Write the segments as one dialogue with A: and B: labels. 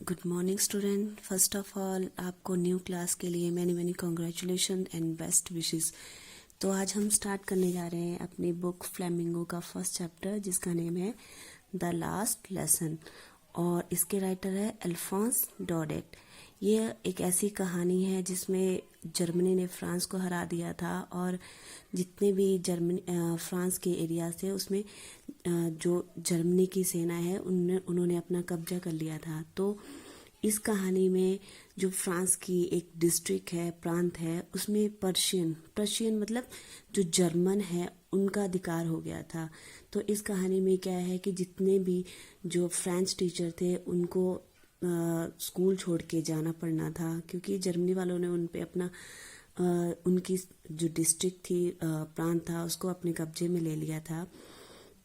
A: Good morning student. First of all आपको new class के लिए many congratulation and best wishes. तो आज हम स्टार्ट करने जा रहे हैं अपनी बुक फ्लैमिंगो का फर्स्ट चैप्टर, जिसका नेम है द लास्ट लेसन, और इसके राइटर है अल्फोंस डोडेट। ये एक ऐसी कहानी है जिसमें जर्मनी ने फ्रांस को हरा दिया था, और जितने भी फ्रांस के एरिया थे उसमें जो जर्मनी की सेना है उन्होंने अपना कब्जा कर लिया था। तो इस कहानी में जो फ्रांस की एक डिस्ट्रिक्ट है, प्रांत है, उसमें पर्शियन मतलब जो जर्मन है उनका अधिकार हो गया था। तो इस कहानी में क्या है कि जितने भी जो फ्रेंच टीचर थे उनको स्कूल छोड़ के जाना पड़ना था, क्योंकि जर्मनी वालों ने उन पे अपना उनकी जो डिस्ट्रिक्ट थी, प्रांत था, उसको अपने कब्जे में ले लिया था।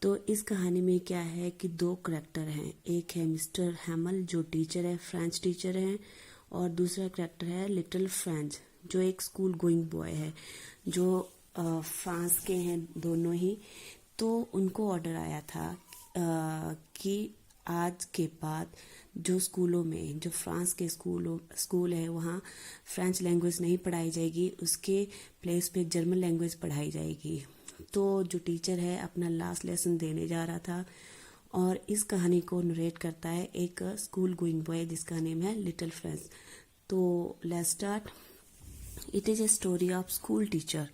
A: तो इस कहानी में क्या है कि दो करैक्टर हैं। एक है मिस्टर हैमल जो टीचर है, फ्रेंच टीचर हैं, और दूसरा करैक्टर है लिटिल फ्रेंच जो एक स्कूल गोइंग बॉय है, जो फ्रांस के हैं दोनों ही। तो उनको ऑर्डर आया था कि आज के बाद जो स्कूलों में, जो फ्रांस के स्कूल है, वहाँ फ्रेंच लैंग्वेज नहीं पढ़ाई जाएगी, उसके प्लेस पे जर्मन लैंग्वेज पढ़ाई जाएगी। तो जो टीचर है अपना लास्ट लेसन देने जा रहा था, और इस कहानी को नरेट करता है एक स्कूल गोइंग बॉय जिसका नेम है लिटिल फ्रेंच। तो let's start. It is a story of school teacher.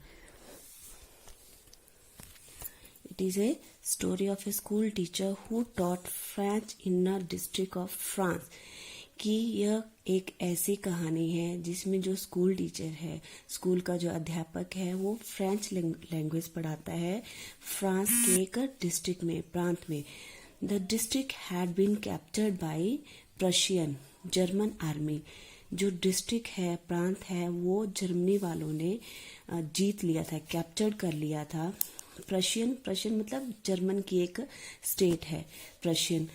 A: It is a story of a school teacher who taught French in a district of France. कि यह एक ऐसी कहानी है जिसमें जो स्कूल टीचर है, स्कूल का जो अध्यापक है, वो फ्रेंच लैंग्वेज पढ़ाता है फ्रांस के एक डिस्ट्रिक्ट में, प्रांत में। The district had been captured by Prussian German army. जो डिस्ट्रिक्ट है, प्रांत है, वो जर्मनी वालों ने जीत लिया था, कैप्चर्ड कर लिया था। प्रशियन मतलब जर्मन की एक स्टेट है Prussian.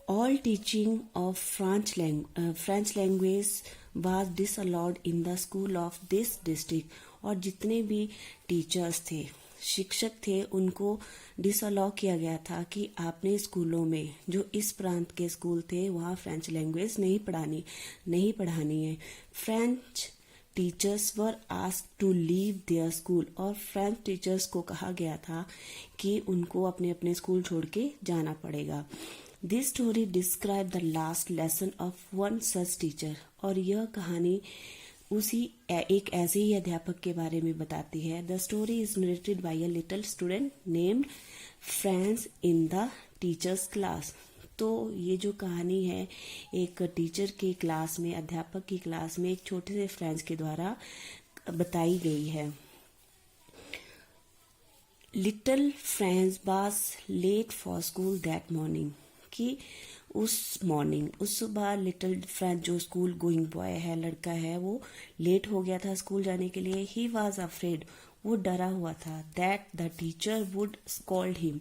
A: All teaching of French language was disallowed in the school of this district. और जितने भी टीचर्स थे, शिक्षक थे, उनको डिसअलाउ किया गया था कि आपने स्कूलों में, जो इस प्रांत के स्कूल थे, वहाँ फ्रेंच लैंग्वेज नहीं पढ़ानी है। French teachers were asked to leave their school. और फ्रेंच टीचर्स को कहा गया था कि उनको अपने अपने स्कूल छोड़ के जाना पड़ेगा। This story describe the last lesson of one such teacher. और यह कहानी उसी एक ऐसे ही अध्यापक के बारे में बताती है। The story is narrated by a little student named French in the teachers class. तो ये जो कहानी है एक टीचर की क्लास में, अध्यापक की क्लास में एक छोटे से फ्रेंच के द्वारा बताई गई है। Little French was late for school that morning. कि उस सुबह लिटिल फ्रेंच जो स्कूल गोइंग बॉय है, लड़का है, वो लेट हो गया था स्कूल जाने के लिए। ही वॉज अफ्रेड, वो डरा हुआ था, that the teacher would scold him,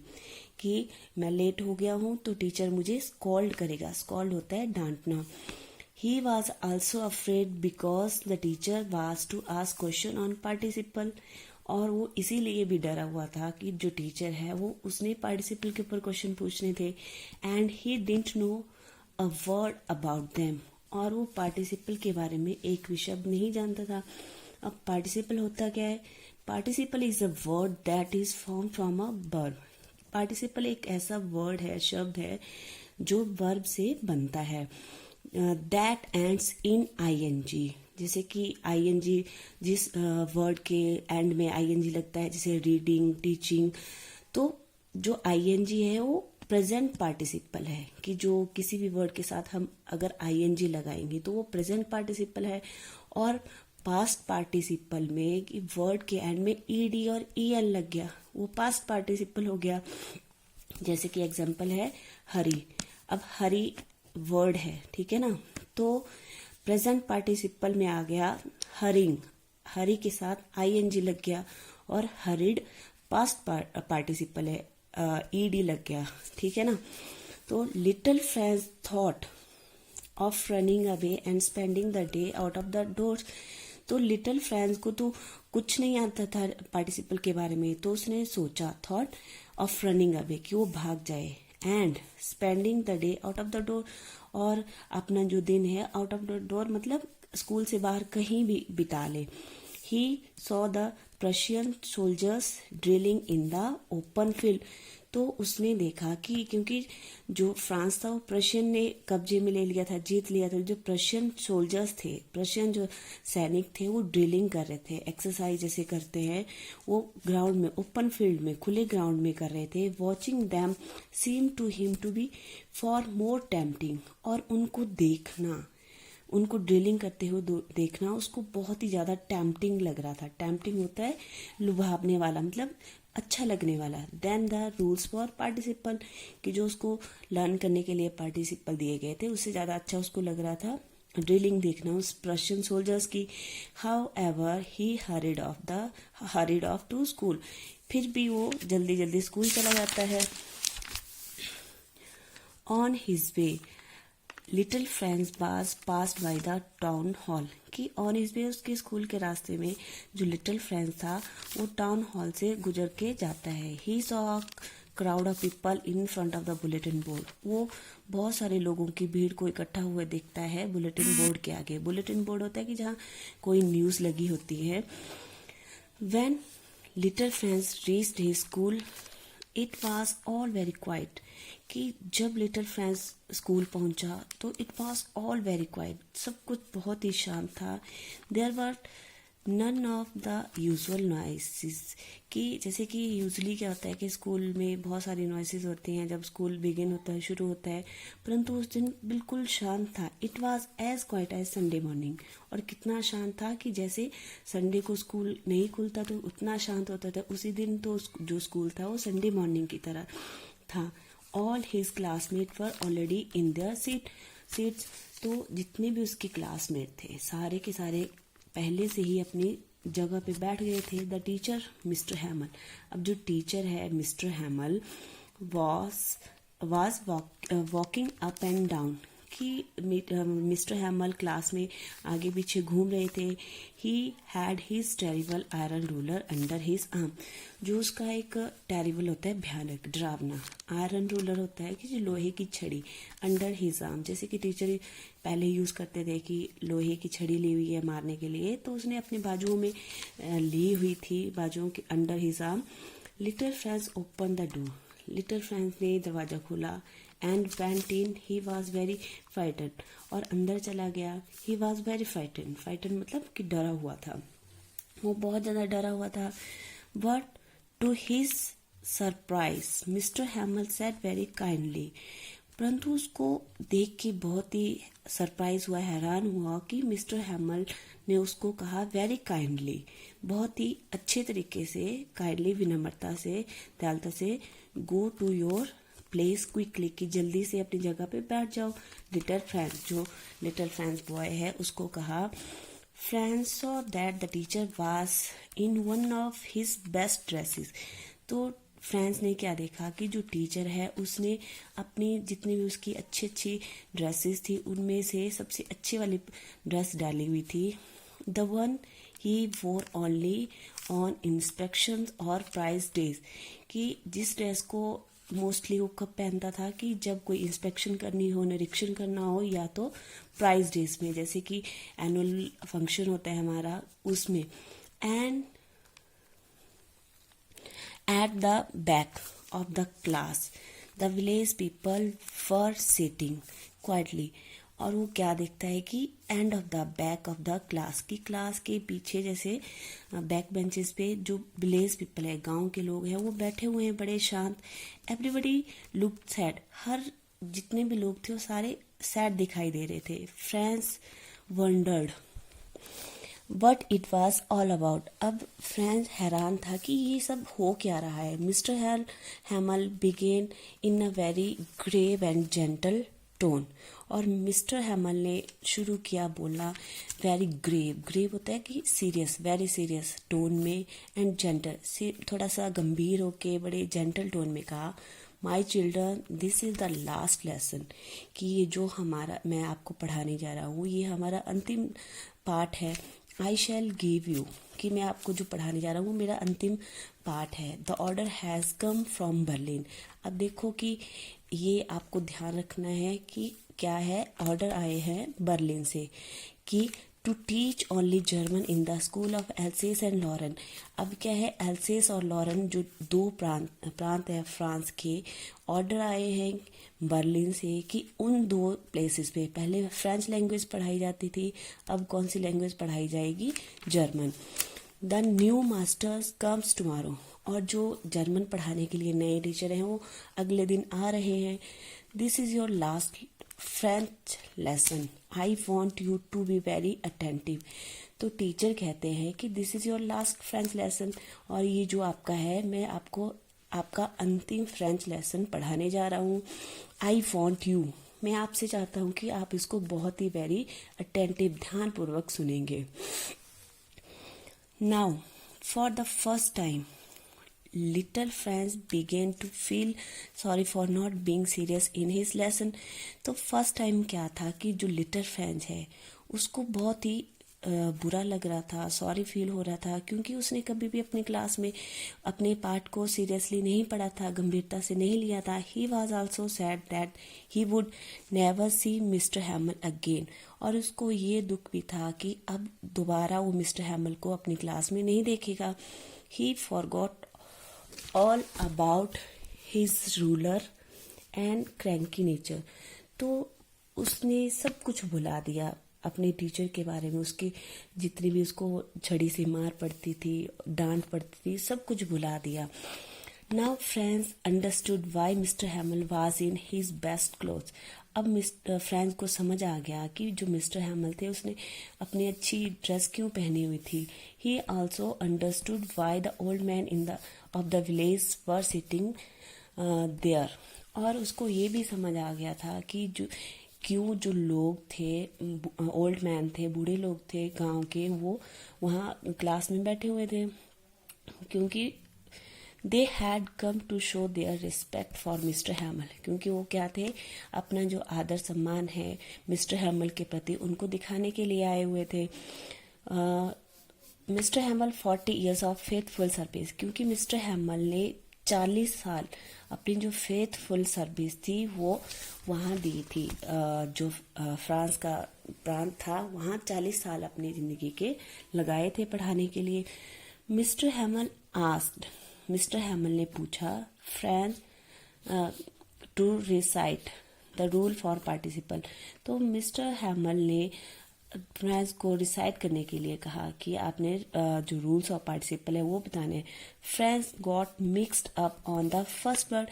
A: कि मैं लेट हो गया हूँ तो टीचर मुझे स्कॉल्ड करेगा। स्कॉल्ड होता है डांटना। He was also afraid because the teacher was to ask question on participle. और वो इसीलिए भी डरा हुआ था कि जो टीचर है वो उसने पार्टिसिपल के ऊपर क्वेश्चन पूछने थे। And he didn't know a word about them. और वो पार्टिसिपल के बारे में एक भी शब्द नहीं जानता था। अब पार्टिसिपल होता क्या है? Participle is a word that is form from a verb. Participle एक ऐसा वर्ड है, शब्द है, जो वर्ब से बनता है। That ends in ING। जैसे कि ING, जिस वर्ड के एंड में ING लगता है, जैसे रीडिंग, टीचिंग, तो जो ING है वो प्रेजेंट पार्टिसिपल है। कि जो किसी भी वर्ड के साथ हम अगर ING लगाएंगे तो वो प्रेजेंट पार्टिसिपल है। और पास्ट पार्टिसिपल में कि वर्ड के एंड में ED और EL लग गया, वो पास्ट पार्टिसिपल हो गया। जैसे कि एग्जाम्पल है हरी। अब हरी वर्ड है, ठीक है ना, तो प्रेजेंट पार्टिसिपल में आ गया हरिंग, हरी के साथ ING लग गया, और हरिड पास्ट पार्टिसिपल है, ED लग गया, ठीक है ना। तो little French thought of running away and spending the day out of the doors. तो लिटिल फ्रेंच को तो कुछ नहीं आता था पार्टिसिपल के बारे में, तो उसने सोचा, थॉट ऑफ रनिंग अवे, कि वो भाग जाए, and spending the day out of the door, और अपना जो दिन है आउट ऑफ द डोर मतलब स्कूल से बाहर कहीं भी बिता ले। He saw the Prussian soldiers drilling in the open field. तो उसने देखा कि क्योंकि जो फ्रांस था वो प्रशियन ने कब्जे में ले लिया था, जीत लिया था। जो प्रशियन सोल्जर्स थे, प्रशियन जो सैनिक थे, वो ड्रिलिंग कर रहे थे, एक्सरसाइज जैसे करते हैं वो ग्राउंड में, ओपन फील्ड में, खुले ग्राउंड में कर रहे थे। Watching them seem to him to be for more tempting. और उनको देखना, उनको ड्रिलिंग करते हुए देखना उसको बहुत ही ज़्यादा टेम्पटिंग लग रहा था। टेम्पटिंग होता है लुभावने वाला, मतलब अच्छा लगने वाला। Then the rules for participle, कि जो उसको लर्न करने के लिए पार्टिसिपल दिए गए थे उससे ज़्यादा अच्छा उसको लग रहा था ड्रिलिंग देखना उस प्रशियन सोल्जर्स की। However he hurried off to school. फिर भी वो जल्दी जल्दी स्कूल चला जाता है। On his way little friends was passed by the town hall, कि ऑन हिज वे उसके स्कूल के रास्ते में जो लिटिल फ्रेंड्स था वो टाउन हॉल से गुजर के जाता है। He saw crowd of people in front of the bulletin board. वो बहुत सारे लोगों की भीड़ को इकट्ठा हुए देखता है बुलेटिन बोर्ड के आगे। बुलेटिन बोर्ड होता है कि जहाँ कोई न्यूज़ लगी होती है। When little friends reached his school it was all very quiet, कि जब लिटिल फ्रेंड्स स्कूल पहुंचा तो it was all very quiet, सब कुछ बहुत ही शांत था। There were none of the usual noises, कि जैसे कि यूजली क्या होता है कि स्कूल में बहुत सारी नॉइसेस होती हैं जब स्कूल बिगिन होता है, शुरू होता है, परंतु उस दिन बिल्कुल शांत था। It was as quiet as Sunday morning, और कितना शांत था कि जैसे संडे को स्कूल नहीं खुलता तो उतना शांत होता था, उसी दिन तो जो स्कूल था वो संडे मॉर्निंग की तरह था। All his classmate were already in their seats, तो जितने भी उसके क्लासमेट थे सारे के सारे पहले से ही अपनी जगह पे बैठ गए थे। द टीचर मिस्टर हैमल, अब जो टीचर है Mister Hamel was walking up and down, कि मिस्टर हैमल क्लास में आगे पीछे घूम रहे थे। He had his terrible iron ruler under his arm, जो उसका एक टेरिबल होता है भयानक डरावना आयरन रूलर होता है कि जो लोहे की छड़ी, अंडर हिज आर्म, जैसे कि टीचर पहले यूज़ करते थे कि लोहे की छड़ी ली हुई है मारने के लिए, तो उसने अपने बाजुओं में ली हुई थी, बाजुओं के under his arm. Little friends open the door, little friends ने दरवाज़ा खोला। And went in, he was very frighten, और अंदर चला गया। He was very frighten, frighten मतलब कि डरा हुआ था, वो बहुत ज़्यादा डरा हुआ था। But to his surprise Mister Hamel said very kindly, परंतु उसको देख के बहुत ही सरप्राइज हुआ, हैरान हुआ कि मिस्टर हैमल ने उसको कहा वेरी काइंडली, बहुत ही अच्छे तरीके से, काइंडली विनम्रता से, दयालुता से, go to your place quickly, कि जल्दी से अपनी जगह पे बैठ जाओ। लिटिल फ्रेंड्स, जो लिटिल फ्रेंड्स बॉय है उसको कहा। Friends saw that the teacher was in one of his best dresses, तो फ्रेंड्स ने क्या देखा कि जो टीचर है उसने अपनी जितनी भी उसकी अच्छी अच्छी ड्रेसेस थी उनमें से सबसे अच्छी वाली ड्रेस डाली हुई थी। द वन ही वोर ओनली ऑन इंस्पेक्शन और प्राइज डेज, कि जिस ड्रेस को मोस्टली वो कब पहनता था कि जब कोई इंस्पेक्शन करनी हो, निरीक्षण करना हो, या तो प्राइज डेज में, जैसे कि एनुअल फंक्शन होता है हमारा उसमें। And at the back of the class the village people were sitting quietly, और वो क्या देखता है कि end of the back of the class, की क्लास के पीछे जैसे बैक बेंचेस पे जो विलेज पीपल है, गांव के लोग हैं, वो बैठे हुए हैं बड़े शांत। एवरीबडी लुक सैड, हर जितने भी लोग थे वो सारे सैड दिखाई दे रहे थे। Friends wondered what it was all about, अब फ्रेंड्स हैरान था कि ये सब हो क्या रहा है। Mister Hamel began in a very grave and gentle tone, और मिस्टर हैमल ने शुरू किया बोलना वेरी ग्रेव, ग्रेव होता है कि सीरियस, वेरी सीरियस टोन में, एंड जेंटल, थोड़ा सा गंभीर होके बड़े जेंटल टोन में कहा। My children this is the last lesson, कि ये जो हमारा मैं आपको पढ़ाने जा रहा हूँ ये हमारा अंतिम पाठ है। आई शैल गिव यू, कि मैं आपको जो पढ़ाने जा रहा हूँ वो मेरा अंतिम पाठ है। The order has come from Berlin, अब देखो कि ये आपको ध्यान रखना है कि क्या है, ऑर्डर आए हैं बर्लिन से कि to teach only German in the school of Alsace and Lorraine. अब क्या है, एल्सेस और लॉरेन जो दो प्रांत है फ्रांस के, ऑर्डर आए हैं बर्लिन से कि उन दो प्लेसेस पे पहले फ्रेंच लैंग्वेज पढ़ाई जाती थी, अब कौन सी लैंग्वेज पढ़ाई जाएगी, German. The new masters comes tomorrow, और जो जर्मन पढ़ाने के लिए नए टीचर हैं वो अगले दिन आ रहे हैं। This is your last French lesson, I want you to be very attentive. तो टीचर कहते हैं कि this is your last French lesson, और ये जो आपका है, मैं आपको आपका अंतिम फ्रेंच लेसन पढ़ाने जा रहा हूँ। आई वॉन्ट यू, मैं आपसे चाहता हूँ कि आप इसको बहुत ही वेरी अटेंटिव, ध्यानपूर्वक सुनेंगे। Now, for the first time, little Franz began to feel sorry for not being serious in his lesson. तो फर्स्ट टाइम क्या था कि जो लिटिल फ्रेंच है उसको बहुत ही बुरा लग रहा था, सॉरी फील हो रहा था, क्योंकि उसने कभी भी अपनी क्लास में अपने पार्ट को सीरियसली नहीं पढ़ा था, गंभीरता से नहीं लिया था। ही was also sad that he would never see mister हैमल again, और उसको ये दुख भी था कि अब दोबारा वो मिस्टर हैमल को अपनी क्लास में नहीं देखेगा। ही forgot all about his ruler and cranky nature, तो उसने सब कुछ भुला दिया अपने टीचर के बारे में, उसकी जितनी भी उसको छड़ी से मार पड़ती थी, डांट पड़ती थी, सब कुछ भुला दिया। Now friends understood why Mister Hamel was in his best clothes. अब मिस्टर फ्रेंड्स को समझ आ गया कि जो मिस्टर हैमल थे उसने अपनी अच्छी ड्रेस क्यों पहनी हुई थी। He also understood why the old man in the of the village were sitting there, और उसको ये भी समझ आ गया था कि जो लोग थे, ओल्ड मैन थे, बूढ़े लोग थे गांव के, वो वहाँ क्लास में बैठे हुए थे, क्योंकि they had come to show their respect for Mister Hamel, क्योंकि वो क्या थे, अपना जो आदर सम्मान है मिस्टर हैमल के प्रति उनको दिखाने के लिए आए हुए थे। Mister हैमल 40 years of faithful service, क्योंकि मिस्टर हैमल ने 40 साल अपनी जो फेथफुल सर्विस थी वो वहाँ दी थी। जो फ्रांस का प्रांत था वहाँ 40 साल अपनी ज़िंदगी के लगाए थे पढ़ाने के लिए। मिस्टर हैमल आस्क्ड, मिस्टर हैमल ने पूछा French to recite the rule for participle, तो मिस्टर हैमल ने फ्रेंच को रिसाइट करने के लिए कहा कि आपने जो रूल्स ऑफ पार्टिसिपल है वो बताने। French got mixed up on the first word,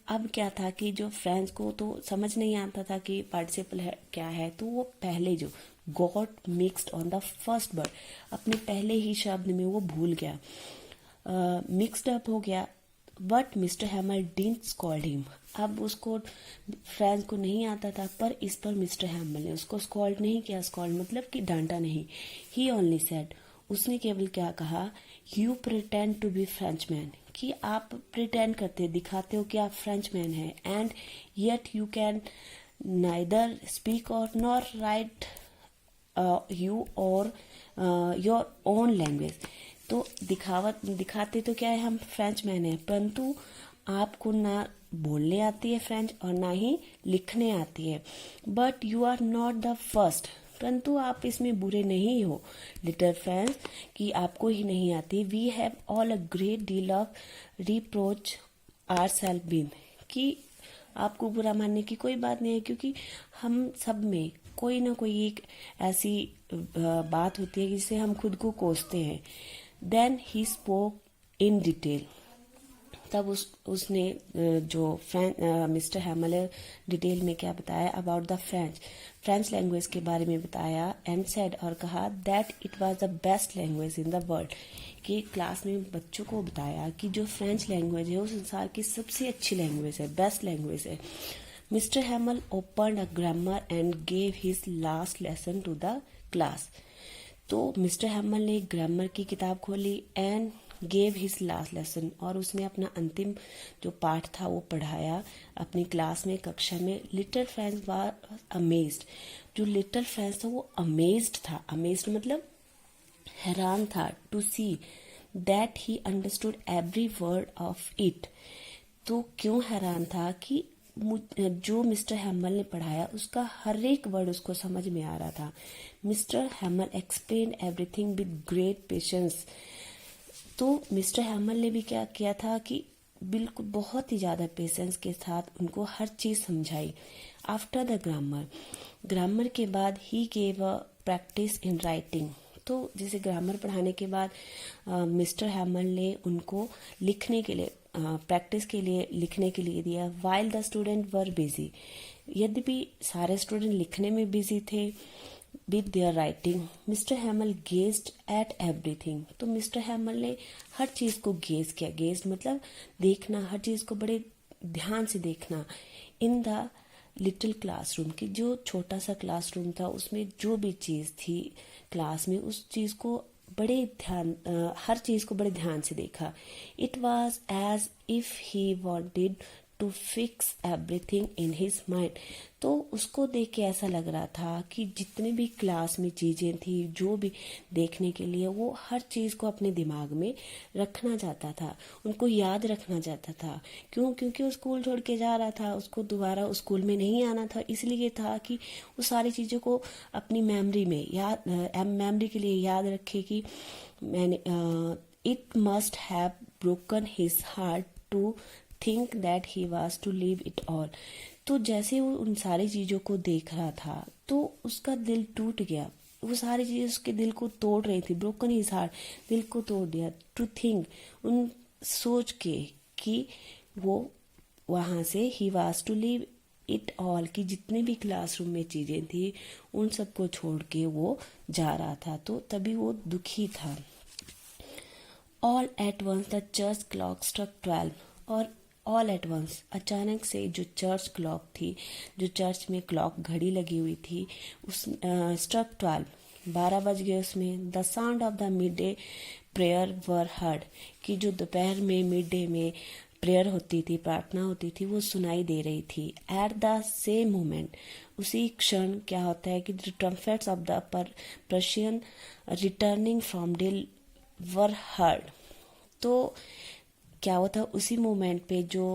A: अब क्या था कि जो फ्रेंच को तो समझ नहीं आता था कि पार्टिसिपल है क्या है, तो वो पहले जो got mixed on the first word, अपने पहले ही शब्द में वो भूल गया, मिक्सड अप हो गया। But mister हैमल didn't scold him, अब उसको फ्रेंच को नहीं आता था, पर इस पर मिस्टर हैमल ने उसको स्कॉल्ड नहीं किया, स्कॉल्ड मतलब कि डांटा नहीं। ही ओनली सेड, उसने केवल क्या कहा, you pretend to be Frenchman, कि आप प्रिटेंड करते दिखाते हो कि आप फ्रेंच मैन हैं, and yet you can neither speak or nor write you or your own language. तो दिखाते तो क्या है, हम फ्रेंच मैन हैं, परंतु आपको ना बोलने आती है फ्रेंच और ना ही लिखने आती है। But you are not the first, परंतु आप इसमें बुरे नहीं हो लिटिल फ्रेंच कि आपको ही नहीं आती। We have all a great deal of reproach our self been, कि आपको बुरा मानने की कोई बात नहीं है, क्योंकि हम सब में कोई ना कोई एक ऐसी बात होती है जिससे हम खुद को कोसते हैं। Then he spoke in detail, तब उसने जो मिस्टर हैमल डिटेल में क्या बताया अबाउट द फ्रेंच लैंग्वेज के बारे में बताया, एंड सेड, और कहा that it was the best language in the world, कि क्लास में बच्चों को बताया कि जो फ्रेंच लैंग्वेज है वो संसार की सबसे अच्छी लैंग्वेज है, बेस्ट लैंग्वेज है। Mister Hamel opened a grammar and gave his last lesson to the class, तो मिस्टर हैमल ने ग्रामर की किताब खोली and gave his last lesson, और उसने अपना अंतिम जो पाठ था वो पढ़ाया अपनी क्लास में, कक्षा में। लिटिल फ्रेंच वाज अमेज्ड, जो लिटिल फ्रेंच था वो अमेज्ड था, अमेज्ड मतलब हैरान था, to see that he understood every word of it. तो क्यों हैरान था कि जो मिस्टर हैमल ने पढ़ाया उसका हर एक वर्ड उसको समझ में आ रहा था। Mister हैमल explain everything with great patience. तो मिस्टर हैमल ने भी क्या किया था कि बिल्कुल बहुत ही ज़्यादा पेशेंस के साथ उनको हर चीज़ समझाई। आफ्टर द ग्रामर के बाद he gave a practice in writing. तो जैसे ग्रामर पढ़ाने के बाद मिस्टर हैमल ने उनको लिखने के लिए प्रैक्टिस के लिए लिखने के लिए दिया। While the student were busy, यद्यपि सारे स्टूडेंट लिखने में बिजी थे with their writing, mister हैमल gazed at everything. तो मिस्टर हैमल ने हर चीज़ को गेज किया। गेज मतलब देखना, हर चीज़ को बड़े ध्यान से देखना। इन द लिटिल क्लासरूम, की जो छोटा सा क्लासरूम था उसमें जो भी चीज़ थी क्लास में उस चीज़ को बड़े हर चीज़ को बड़े ध्यान से देखा। It was as if he wanted to fix everything in his mind. तो उसको देख के ऐसा लग रहा था कि जितने भी क्लास में चीज़ें थी, जो भी देखने के लिए, वो हर चीज़ को अपने दिमाग में रखना चाहता था, उनको याद रखना चाहता था। क्योंकि वो स्कूल छोड़ के जा रहा था, उसको दोबारा उस स्कूल में नहीं आना था। इसलिए था कि वो सारी चीज़ों को अपनी मेमोरी में मेमोरी के लिए याद रखे कि मैंने it must have broken his heart to think that he was to leave it all. तो जैसे वो उन सारी चीज़ों को देख रहा था तो उसका दिल टूट गया। वो सारी चीज़ें उसके दिल को तोड़ रही थी। ब्रोकन हिज हार्ट, दिल को तोड़ दिया। टू थिंक, उन सोच के कि वो वहाँ से he was to leave it all, कि जितने भी क्लासरूम में चीज़ें थी उन सबको छोड़ के वो जा रहा था। तो तभी वो दुखी था। All at once the church clock struck 12। और ऑल एट वंस, अचानक से जो चर्च क्लॉक थी, जो चर्च में क्लॉक घड़ी लगी हुई थी, उस स्ट्रक 12, 12 बज गए उसमें। The sound of the mid day prayer were heard, कि जो दोपहर में मिड डे में प्रेयर होती थी, प्रार्थना होती थी, वो सुनाई दे रही थी। एट द सेम मोमेंट, उसी क्षण क्या होता है कि the trumpets of the Persian returning from drill were heard. तो क्या होता है उसी मोमेंट पे जो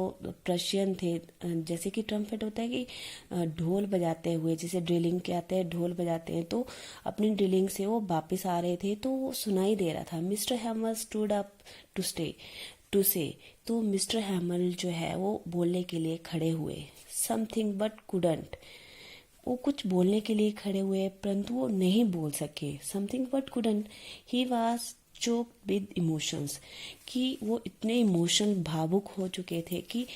A: प्रशियन थे, जैसे कि ट्रम्पेट होता है कि ढोल बजाते हुए, जैसे ड्रिलिंग के आते हैं ढोल बजाते हैं, तो अपनी ड्रिलिंग से वो वापस आ रहे थे तो वो सुनाई दे रहा था। Mister Hamel stood up to say, तो मिस्टर हैमल जो है वो बोलने के लिए खड़े हुए। समथिंग बट कुडंट, वो कुछ बोलने के लिए खड़े हुए परंतु वो नहीं बोल सके। Something but couldn't, he was choked with emotions, कि वो इतने इमोशनल भावुक हो चुके थे कि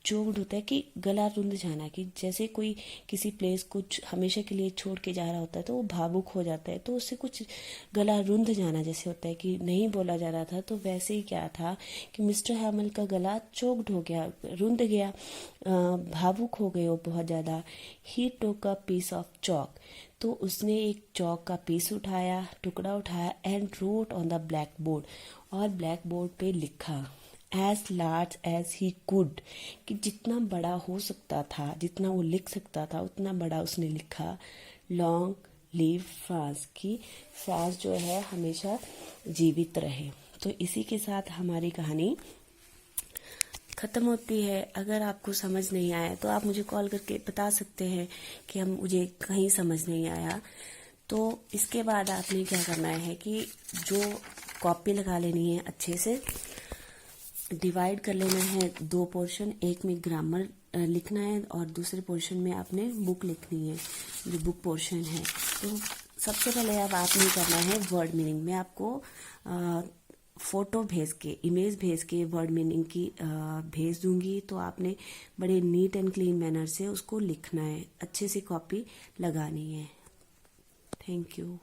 A: चोक्ड होता है कि गला रुंध जाना, कि जैसे कोई किसी प्लेस को हमेशा के लिए छोड़ के जा रहा होता है तो वो भावुक हो जाता है, तो उससे कुछ गला रुंध जाना जैसे होता है कि नहीं बोला जा रहा था। तो वैसे ही क्या था कि मिस्टर हैमल का गला चोक्ड हो गया, रुंध गया, भावुक हो गए वो बहुत ज़्यादा। He took a piece of chalk, तो उसने एक चौक का पीस उठाया, टुकड़ा उठाया, and wrote on the blackboard, और ब्लैक बोर्ड पे लिखा as large as he could, कि जितना बड़ा हो सकता था, जितना वो लिख सकता था उतना बड़ा उसने लिखा। लॉन्ग लिव फ्रांस, की फ्रांस जो है हमेशा जीवित रहे। तो इसी के साथ हमारी कहानी ख़त्म होती है। अगर आपको समझ नहीं आया तो आप मुझे कॉल करके बता सकते हैं कि मुझे कहीं समझ नहीं आया। तो इसके बाद आपने क्या करना है कि जो कॉपी लगा लेनी है, अच्छे से डिवाइड कर लेना है 2 पोर्शन, एक में ग्रामर लिखना है और दूसरे पोर्शन में आपने बुक लिखनी है, जो बुक पोर्शन है। तो सबसे पहले अब आपने करना है वर्ड मीनिंग। मैं आपको फोटो भेज के, इमेज भेज के वर्ड मीनिंग की भेज दूंगी, तो आपने बड़े नीट एंड क्लीन मैनर से उसको लिखना है, अच्छे से कॉपी लगानी है। Thank you.